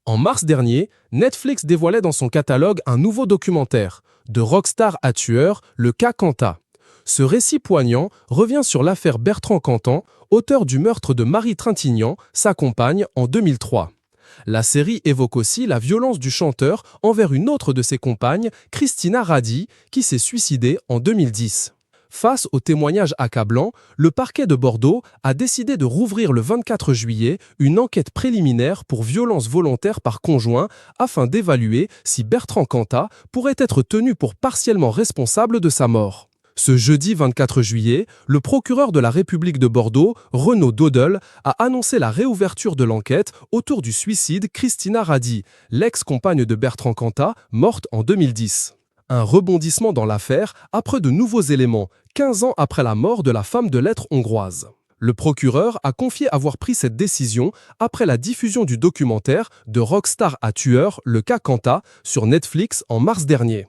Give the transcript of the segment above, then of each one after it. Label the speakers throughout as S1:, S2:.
S1: En mars dernier, Netflix dévoilait dans son catalogue un nouveau documentaire, de rockstar à tueur, le cas Cantat. Ce récit poignant revient sur l'affaire Bertrand Cantat, auteur du meurtre de Marie Trintignant, sa compagne, en 2003. La série évoque aussi la violence du chanteur envers une autre de ses compagnes, Christina Radi, qui s'est suicidée en 2010. Face aux témoignages accablants, le parquet de Bordeaux a décidé de rouvrir le 24 juillet une enquête préliminaire pour violence volontaire par conjoint afin d'évaluer si Bertrand Cantat pourrait être tenu pour partiellement responsable de sa mort. Ce jeudi 24 juillet, le procureur de la République de Bordeaux, Renaud Dodel, a annoncé la réouverture de l'enquête autour du suicide Christina Radi, l'ex-compagne de Bertrand Cantat, morte en 2010. Un rebondissement dans l'affaire après de nouveaux éléments, 15 ans après la mort de la femme de lettres hongroise. Le procureur a confié avoir pris cette décision après la diffusion du documentaire de rockstar à tueur, le cas Cantat, sur Netflix en mars dernier.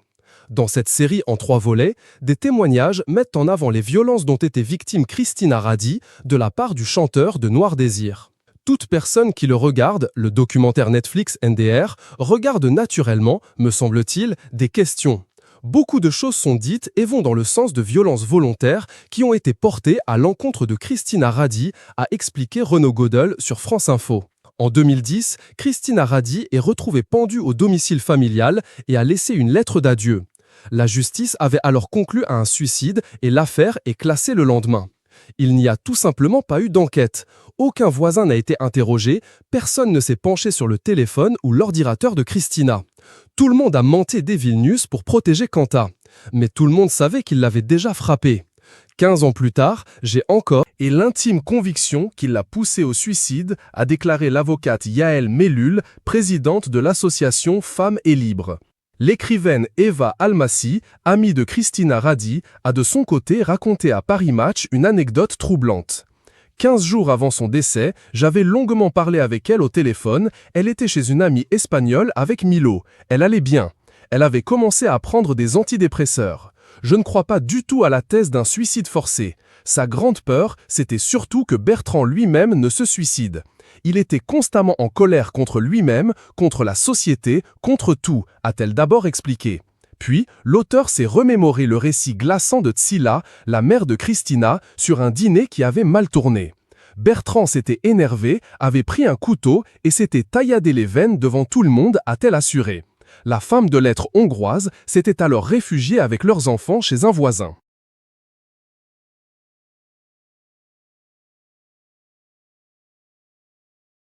S1: Dans cette série en 3 volets, des témoignages mettent en avant les violences dont était victime Christina Radi de la part du chanteur de Noir Désir. Toute personne qui le regarde, le documentaire Netflix NDR, regarde naturellement, me semble-t-il, des questions. Beaucoup de choses sont dites et vont dans le sens de violences volontaires qui ont été portées à l'encontre de Christina Radi, a expliqué Renaud Dodel sur France Info. En 2010, Christina Radi est retrouvée pendue au domicile familial et a laissé une lettre d'adieu. La justice avait alors conclu à un suicide et l'affaire est classée le lendemain. Il n'y a tout simplement pas eu d'enquête. Aucun voisin n'a été interrogé, personne ne s'est penché sur le téléphone ou l'ordinateur de Christina. Tout le monde a menté des Vilnius pour protéger Cantat. Mais tout le monde savait qu'il l'avait déjà frappé. 15 ans plus tard, j'ai encore et l'intime conviction qu'il l'a poussé au suicide, a déclaré l'avocate Yael Mellul, présidente de l'association Femmes et Libres. L'écrivaine Eva Almassi, amie de Christina Radi, a de son côté raconté à Paris Match une anecdote troublante. 15 jours avant son décès, j'avais longuement parlé avec elle au téléphone, elle était chez une amie espagnole avec Milo. Elle allait bien. Elle avait commencé à prendre des antidépresseurs. Je ne crois pas du tout à la thèse d'un suicide forcé. Sa grande peur, c'était surtout que Bertrand lui-même ne se suicide. Il était constamment en colère contre lui-même, contre la société, contre tout, a-t-elle d'abord expliqué. Puis, l'auteur s'est remémoré le récit glaçant de Tsila, la mère de Christina, sur un dîner qui avait mal tourné. Bertrand s'était énervé, avait pris un couteau et s'était tailladé les veines devant tout le monde, a-t-elle assuré. La femme de lettres hongroise s'était alors réfugiée avec leurs enfants chez un voisin.